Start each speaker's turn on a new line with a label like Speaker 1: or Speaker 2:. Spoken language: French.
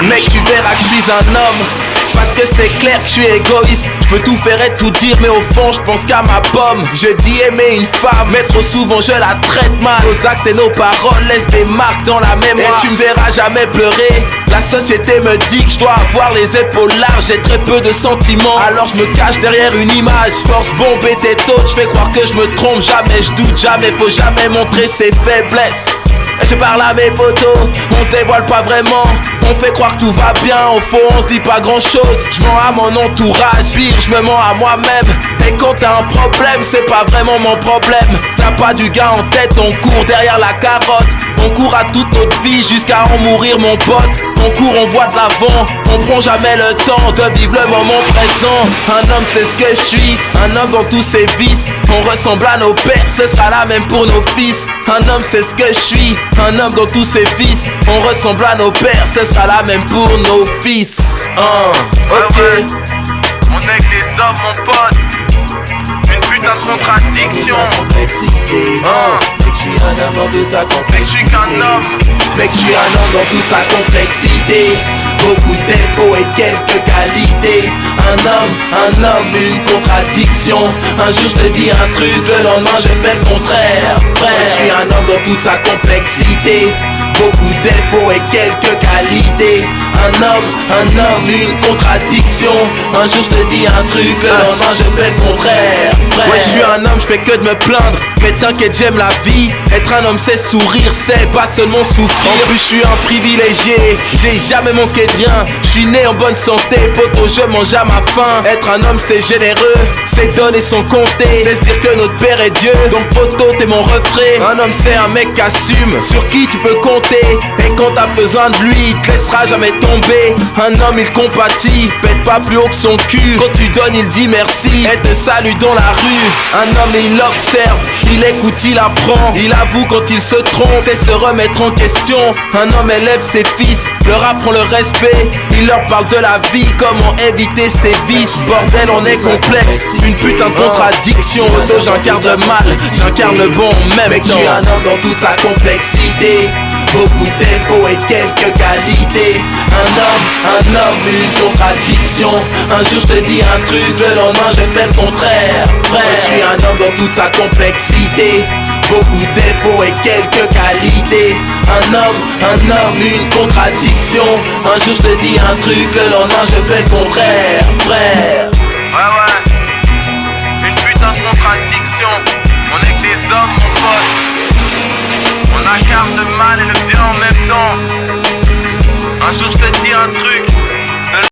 Speaker 1: Mec, tu verras que je suis un homme. Parce que c'est clair que je suis égoïste. Je veux tout faire et tout dire, mais au fond je pense qu'à ma pomme. Je dis aimer une femme, mais trop souvent je la traite mal. Nos actes et nos paroles laissent des marques dans la mémoire. Et tu me verras jamais pleurer. La société me dit que je dois avoir les épaules larges. J'ai très peu de sentiments, alors je me cache derrière une image. Force bomber tes taux, je fais croire que je me trompe. Jamais je doute, jamais, faut jamais montrer ses faiblesses. Et je parle à mes potos, on se dévoile pas vraiment. On fait croire que tout va bien, au fond on se dit pas grand chose. Je mens à mon entourage, pire je me mens à moi-même. Et quand t'as un problème, c'est pas vraiment mon problème. Y'a pas du gars en tête, on court derrière la carotte. On court à toute notre vie jusqu'à en mourir mon pote. On court, on voit de l'avant, on prend jamais le temps de vivre le moment présent. Un homme c'est ce que je suis, un homme dans tous ses vices. On ressemble à nos pères, ce sera la même pour nos fils. Un homme c'est ce que je suis, un homme dans tous ses vices. On ressemble à nos pères, ce sera la même pour nos fils. Ok.
Speaker 2: On est que des hommes mon pote. Une putain de contradiction.
Speaker 1: Mec, je suis un homme dans toute sa complexité.
Speaker 2: Mec, je suis qu'un homme.
Speaker 1: Mec, je suis un homme dans toute sa complexité. Beaucoup de défauts et quelques qualités. Un homme, une contradiction. Un jour je te dis un truc, le lendemain je fais le contraire. Frère, je suis un homme dans toute sa complexité. Beaucoup de défauts et quelques qualités. Un homme, une contradiction. Un jour je te dis un truc, le lendemain je fais le contraire. Frère. Ouais, je suis un homme, je fais que de me plaindre. Mais t'inquiète, j'aime la vie. Être un homme c'est sourire, c'est pas seulement souffrir. En plus je suis un privilégié, j'ai jamais manqué de rien. Je suis né en bonne santé, poto je mange à ma faim. Être un homme c'est généreux, c'est donner sans compter. C'est se dire que notre père est Dieu, donc poto t'es mon refrain. Un homme c'est un mec qui assume, sur qui tu peux compter. Et quand t'as besoin de lui, il te laissera jamais tomber. Un homme il compatit, pète pas plus haut que son cul. Quand tu donnes il dit merci, et te salue dans la rue. Un homme il observe, il écoute, il apprend. Il avoue quand il se trompe, c'est se remettre en question. Un homme élève ses fils, leur apprend le respect. Il leur parle de la vie, comment éviter ses vices. Bordel on est complexe, une putain de contradiction. Auto j'incarne le mal, j'incarne le bon en même temps. Je suis un homme dans toute sa complexité. Beaucoup de défauts et quelques qualités. Un homme, une contradiction. Un jour je te dis un truc, le lendemain je fais le contraire. Frère, je suis un homme dans toute sa complexité. Beaucoup de défauts et quelques qualités. Un homme, une contradiction. Un jour je te dis un truc, le lendemain je fais le contraire. Frère.
Speaker 2: Ouais, une putain de contradiction. On est que des hommes mon pote. On incarne le mal et le bien en même temps. Un jour je te dis un truc,